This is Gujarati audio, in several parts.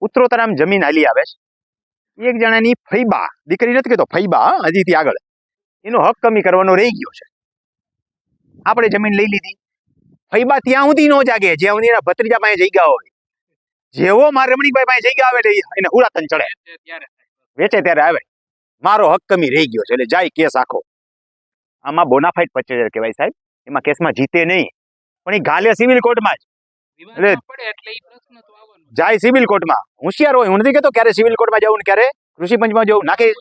ઉત્તરોત્તર આમ જમીન હાલી આવે છે, એક જણાની ફૈબા, દીકરી નથી કહેતો, ફૈબા હજીથી આગળ, એનો હક કમી કરવાનો રહી ગયો છે. આપણે જમીન લઈ લીધી, ફૈબા ત્યાં સુધી નો જાગે જ્યાં સુધી એના ભત્રીજા પાસે જગ્યા હોય. જેવો મારા રમણીકભાઈ પાસે જગ્યા આવે એટલે એને હુરાતન ચડે, વેચે ત્યારે આવે, મારો હક કમી રહી ગયો છે, એટલે જાય કેસ આખો. આમાં બોનાફાઇડ પરચેઝર કહેવાય સાહેબ. એમાં કેસમાં જીતે નહીં, પણ એ ગાલે સિવિલ કોર્ટમાં જ, એટલે જાય સિવિલ કોર્ટમાં. હોશિયાર હોય, હું નથી કહેતો ક્યારે સિવિલ કોર્ટમાં જવું ને ક્યારે કૃષિ પંચમાં જવું, નાખી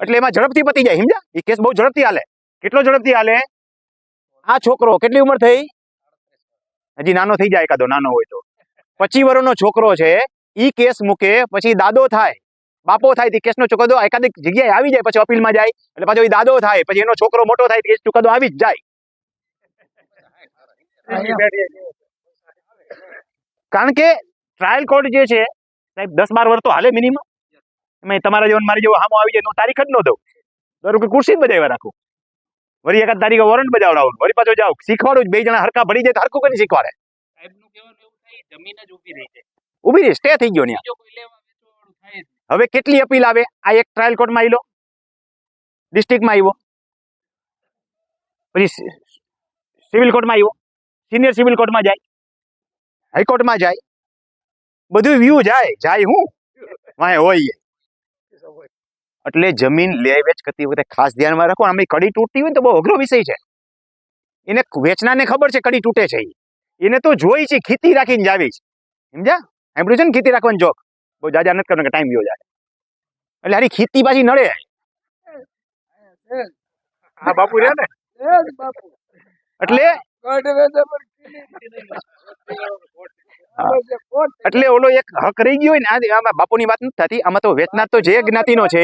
એટલે એમાં ઝડપથી પતી જાય. સમજ્યા? એ કેસ બહુ ઝડપથી હાલે. કેટલો ઝડપથી હાલે? આ છોકરો કેટલી ઉંમર થઈ? હજી નાનો થઈ જાય, એકાદો નાનો હોય તો 25 વર્ષનો છોકરો છે, ઈ કેસ મૂકે પછી દાદો થાય, બાપો થાય, તે કેસનો ચુકાદો એકાદી જગ્યાએ આવી જાય, પછી અપીલમાં જાય એટલે પાછો એ દાદો થાય, પછી એનો છોકરો મોટો થાય, કેસ ચુકાદો આવી જ જાય. કારણ કે ટ્રાયલ કોર્ટ જે છે સાહેબ 10-12 વર્ષ તો હાલે મિનિમમ. એમાં તમારા જેવો મારી જેવો હામો આવી જાય, તારીખ જ ન દઉં, દર કે ખુરશી જ બજાવ્યા રાખું, વળી એકાદ તારીખે વોરંટ બજાવડાવું, વળી પાછો જાવ શીખવાડું જ. 2 જણા હરખા ભળી જાય તો હરખું કરી શીખવાડે. ઉભી રહી, સ્ટે થઈ ગયો ને. હવે કેટલી અપીલ આવે? આ એક ટ્રાયલ કોર્ટમાં આવી લો, ડિસ્ટ્રિક્ટમાં આવ્યો, પછી સિવિલ કોર્ટમાં આવ્યો, સિનિયર સિવિલ કોર્ટમાં જાય, હાઈકોર્ટમાં જાય, બધું વ્યૂ જાય હું વાંહે હોય. એટલે જમીન લે વેચ કરતી વખતે ખાસ ધ્યાનમાં રાખો. આમ કડી તૂટતી હોય ને તો બહુ અઘરો વિષય છે. એને વેચનારને ખબર છે કડી તૂટે છે, એને તો જોઈ છે, ખીતી રાખીને જ આવી છે. સમજ્યા? સાંભળ્યું છે ને ખીતી રાખવાની જોક? બહુ જાજા નથી કરવાનો કે ટાઈમ ગયો જાય. એટલે હારી ખીતી પાછી નડે. હા બાપુ રે ને, એટલે ઓલો એક હક રહી ગયો હોય ને. આમાં બાપુની વાત નથી થતી, આમાં તો વેચનાર તો જે જ્ઞાતિનો છે,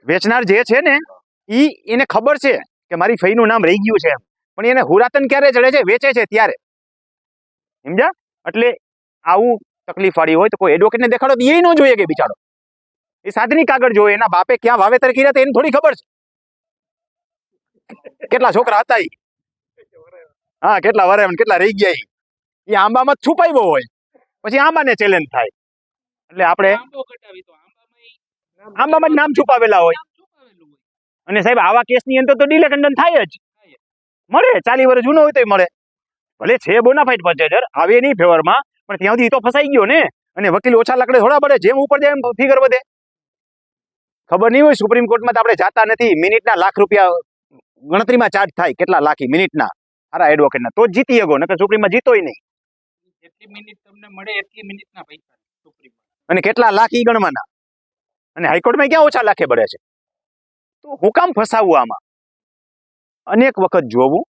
વેચનાર જે છે ને એને ખબર છે કે મારી ફઈનું નામ રહી ગયું છે, પણ એને હુરાતન ક્યારે ચડે છે? વેચે છે ત્યારે. સમજ્યા? એટલે આવું તકલીફ વાળી હોય તો કોઈ એડવોકેટને દેખાડો તો એ ન જોઈએ કે બિચારો એ સાધની કાગળ જોઈએ, એના બાપે ક્યાં વાવેતર કર્યા હતા એને થોડી ખબર છે, કેટલા છોકરા હતા ઈ, હા કેટલા વરે કેટલા રહી ગયા એ આંબામાં છુપાવ્યો હોય, પછી આંબાને ચેલેન્જ થાય. એટલે આપણે આંબામાં જ નામ છુપાવેલા હોય. અને સાહેબ આવા કેસની અંદર તો ડિલે ખંડન થાય જ, મળે 40 વર્ષ જૂનો હોય તો મળે, ભલે છે બોનાફાઇડ પરચેઝર આવે નહીં ફેવરમાં, પણ ત્યાં સુધી તો ફસાઈ ગયો ને. અને વકીલ ઓછા લાકડે થોડા પડે, જેમ ઉપર જાય એમ ફિગર વધે. ખબર નહીં હોય સુપ્રીમ કોર્ટમાં તો આપણે જાતા નથી, મિનિટના લાખ રૂપિયા ગણતરીમાં ચાર્જ થાય, કેટલા લાખી મિનિટના સારા એડવોકેટના, તો જ જીતી શકો, નકર સુપ્રીમમાં જીતોય નહીં. જેટલી મિનિટ તમને મળે એટલી મિનિટના પૈસા સુપ્રીમમાં, અને કેટલા લાખ ઈ ગણવાના. અને હાઈકોર્ટમાં ક્યાં ઓછા લાખે પડે છે? તો હું કામ ફસાવવું આમાં? અનેક વખત જોવું,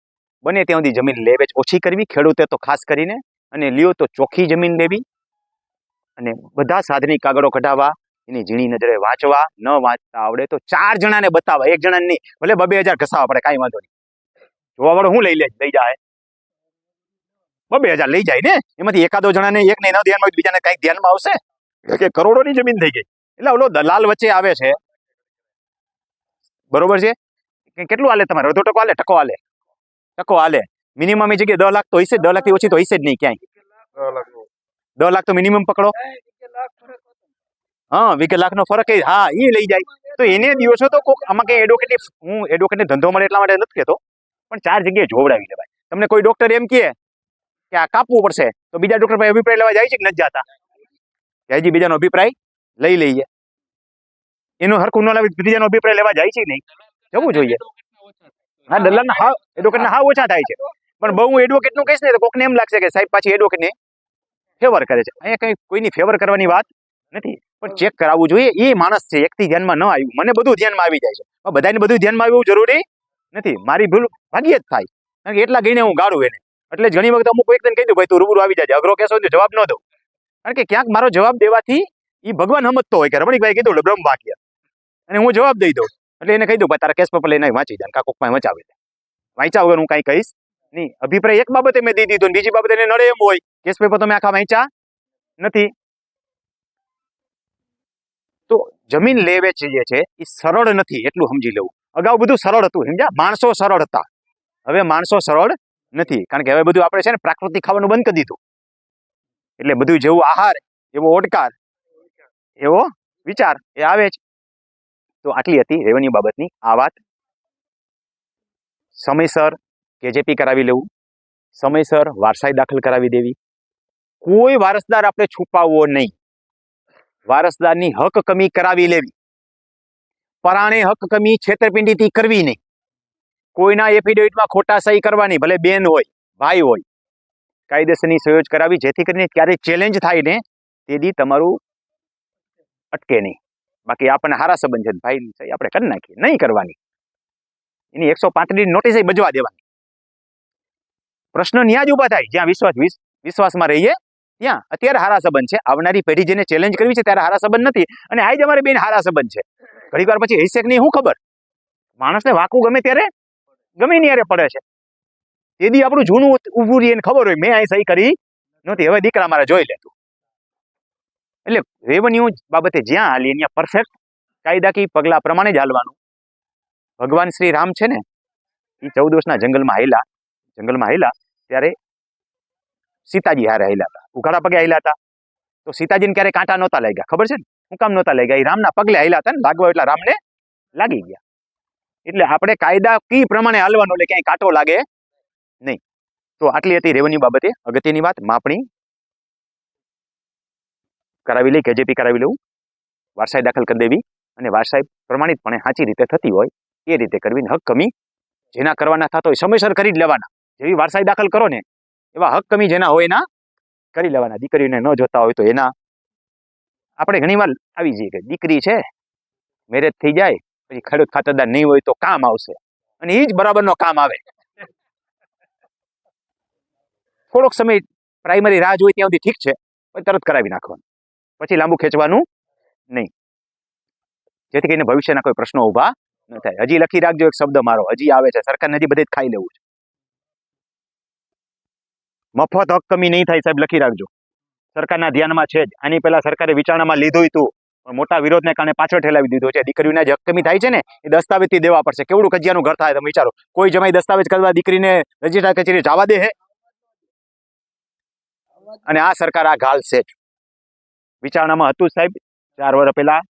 બને ત્યાં સુધી જમીન લે વેચ ઓછી કરવી, ખેડૂતે તો ખાસ કરીને, અને લ્યો તો ચોખ્ખી જમીન લેવી, અને બધા સાધની કાગળો કઢાવવા, એની ઝીણી નજરે વાંચવા, ન વાંચતા આવડે તો 4 જણાને બતાવવા, 1 જણાને નહીં, ભલે 2-2 હજાર ઘસાવા પડે, કાંઈ વાંધો નહીં. જોવા વાળો હું લઈ જાય 2-2 હજાર લઈ જાય ને, એમાંથી એકાદો જણાને એકને ન ધ્યાનમાં, બીજાને કઈક ધ્યાનમાં આવશે કે કરોડોની જમીન થઈ ગઈ. એટલે ઓલો દલાલ વચ્ચે આવે છે, બરોબર છે? કેટલું હાલે તમારે? અડધો ટકો હાલે? ટકો હાલે. મિનિમમ એ જગ્યાએ 10 લાખ તો હશે, 10 લાખથી ઓછી તો હશે જ નહીં ક્યાંય. 10 લાખ તો મિનિમમ પકડો. હા, 20 લાખનો ફરક. હા, એ લઈ જાય તો એને દિવસો તો કોક આમાં કઈ એડવોકેટ, હું એડવોકેટને ધંધો મળે એટલા માટે નથી કહેતો, પણ 4 જગ્યાએ જોવડાવી લેવાય. તમને કોઈ ડોક્ટર એમ કહે કે આ કાપવું પડશે, તો બીજા ડોક્ટર પાસે અભિપ્રાય લેવા જાય છે કે નથી જતા? હજી બીજાનો અભિપ્રાય લઈ લઈએ. એનો હરખું ન લાવી બીજાનો અભિપ્રાય લેવા જાય છે નહીં, જવું જોઈએ. હા, દલાલના હા એડવોકેટના હા ઓછા થાય છે, પણ બહુ હું એડવોકેટનું કહીશ ને તો કોકને એમ લાગશે કે સાહેબ પાછી એડવોકેટને ફેવર કરે છે. અહીંયા કંઈ કોઈની ફેવર કરવાની વાત નથી, પણ ચેક કરાવવું જોઈએ. એ માણસ છે, એકથી ધ્યાનમાં ન આવ્યું, મને બધું ધ્યાનમાં આવી જાય છે, પણ બધાને બધું ધ્યાનમાં આવવું જરૂરી નથી. મારી ભૂલ ભાગ્યે જ થાય, કારણ કે એટલા ગઈને હું ગાળું એને. એટલે ઘણી વખત અમુક એકદમ કહી દઉં ભાઈ તું રૂબરૂ આવી જાય, અઘરો કેસ હોય તો જવાબ ન દઉં, કારણ કે ક્યાંક મારો જવાબ દેવાથી એ ભગવાન સમજતો હોય કે રમણીકભાઈ કીધું એટલે બ્રહ્મ વાક્ય, અને હું જવાબ દઈ દઉં. એટલે એને કહી દઉં ભાઈ તારા કેસ પેપર લઈને વાંચી જાય, કાંક કોકમાં વચાવી દે, વાંચ્યા વગર હું કાંઈ કહીશ નહીં. અભિપ્રાય એક બાબતે મેં દીધી તો બીજી બાબતે એને નડે એમ હોય, કેસ પેપર તમે આખા વાંચ્યા નથી. તો જમીન લે વેચ જે છે એ સરળ નથી, એટલું સમજી લેવું. અગાઉ બધું સરળ હતું, સમજ્યા? માણસો સરળ હતા, હવે માણસો સરળ નથી, કારણ કે હવે બધું આપણે છે ને પ્રાકૃતિક ખાવાનું બંધ કરી દીધું. એટલે બધું જેવું આહાર એવો ઓડકાર, એવો વિચાર એ આવે જ. તો આટલી હતી રેવન્યુ બાબતની આ વાત. સમયસર કેજેપી કરાવી લેવું, સમયસર વારસાઈ દાખલ કરાવી દેવી, કોઈ વારસદાર આપણે છુપાવવો નહીં, વારસદારની હક કમી કરાવી લેવી, પરાણે હક કમી છેતરપિંડીથી કરવી નહીં, કોઈના એફિડેવિટમાં ખોટા સહી કરવાની, ભલે બેન હોય ભાઈ હોય, કાયદેસરની સહયોજ કરાવી, જેથી કરીને ક્યારે ચેલેન્જ થાય ને તેથી તમારું અટકે નહીં. બાકી આપણને હારા સંબંધ છે ભાઈ સહી આપણે કરી નાખીએ, નહીં કરવાની, એની 135 નોટિસ બજવા દેવાની. પ્રશ્ન ન્યા જ ઉભા થાય જ્યાં વિશ્વાસમાં રહીએ ત્યાં. અત્યારે હારા સંબંધ છે, આવનારી પેઢી જેને ચેલેન્જ કરવી છે ત્યારે હારા સંબંધ નથી, અને આજ અમારી બેન હારા સંબંધ છે. ઘડીક વાર પછી હૈસેક નહીં, શું ખબર, માણસને વાકું ગમે ત્યારે ગમે ત્યારે પડે છે. તેથી આપણું જૂનું ઊભું રહીએ એને ખબર હોય મેં અહીં સહી કરી નહોતી, હવે દીકરા મારે જોઈ લેતું. એટલે રેવન્યુ બાબતે જ્યાં હાલીએ ત્યાં પરફેક્ટ કાયદાકી પગલા પ્રમાણે જ હાલવાનું. ભગવાન શ્રી રામ છે ને એ 14 વર્ષના જંગલમાં હાલ્યા ત્યારે સીતાજી હારે હાલ્યા હતા, ઉઘાડા પગે હાલ્યા હતા. તો સીતાજીને ક્યારે કાંટા નહોતા લાગ્યા, ખબર છે ને હું કામ નહોતા લાગ્યા? એ રામના પગલે હાલ્યા હતા ને, લાગવા એટલા રામને લાગી ગયા. એટલે આપણે કાયદા કી પ્રમાણે હાલવાનું, એટલે ક્યાંય કાંટો લાગે નહીં. તો આટલી હતી રેવન્યુ બાબતે અગત્યની વાત. માપણી કરાવી લઈ, કેજેપી કરાવી લેવું, વારસાઈ દાખલ કરી દેવી, અને વારસાઈ પ્રમાણિતપણે સાચી રીતે થતી હોય એ રીતે કરવી. હક કમી જેના કરવાના થતો હોય સમયસર કરી જ લેવાના. જેવી વારસાઈ દાખલ કરો ને એવા હક કમી જેના હોય એના કરી લેવાના. દીકરીને ન જોતા હોય તો એના. આપણે ઘણી વાર આવી જઈએ કે દીકરી છે મેરેજ થઈ જાય પછી ખેડૂત ખાતરદાર નહીં હોય તો કામ આવશે, અને એ જ બરાબરનો કામ આવે. થોડોક સમય પ્રાઇમરી રાહ જોઈ ત્યાં સુધી ઠીક છે, પછી તરત કરાવી નાખવાનું, પછી લાંબુ ખેંચવાનું નહીં, જેથી કરીને ભવિષ્યના કોઈ પ્રશ્નો ઊભા ન થાય. હજી લખી રાખજો એક શબ્દ મારો, હજી આવે છે, સરકારને હજી બધે જ ખાઈ લેવું છે. મફત હક કમી નહીં થાય સાહેબ, લખી રાખજો. સરકારના ધ્યાનમાં છે જ. આની પહેલા સરકારે વિચારણામાં લીધું હતું, પણ મોટા વિરોધને કારણે પાછળ ઠેલાવી દીધું છે. દીકરીઓના જે હક કમી થાય છે ને એ દસ્તાવેજથી દેવા પડશે. કેવડું કજિયાનું ઘર થાય તમે વિચારો. કોઈ જમાઈ દસ્તાવેજ કરવા દીકરીને રજિસ્ટ્રાર કચેરી જવા દે હે? અને આ સરકાર આ ઘાલ છે જ. વિચારણામાં હતું સાહેબ 4 વર્ષ પહેલા,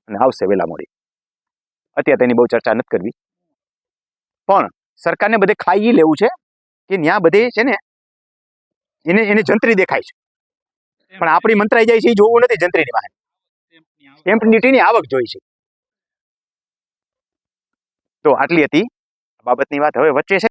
અને આવશે વેલા મોડી. અત્યારે તેની બહુ ચર્ચા નથી કરવી, પણ સરકારને બધે ખાઈ લેવું છે કે ત્યાં બધે છે ને એને જંત્રી દેખાય છે, પણ આપણી મંત્રાઈ જાય છે એ જોવું નથી. જંત્રીની વાહન સ્ટેમ્પ ડ્યુટીની આવક જોઈ છે. તો આટલી હતી બાબતની વાત. હવે વચ્ચે છે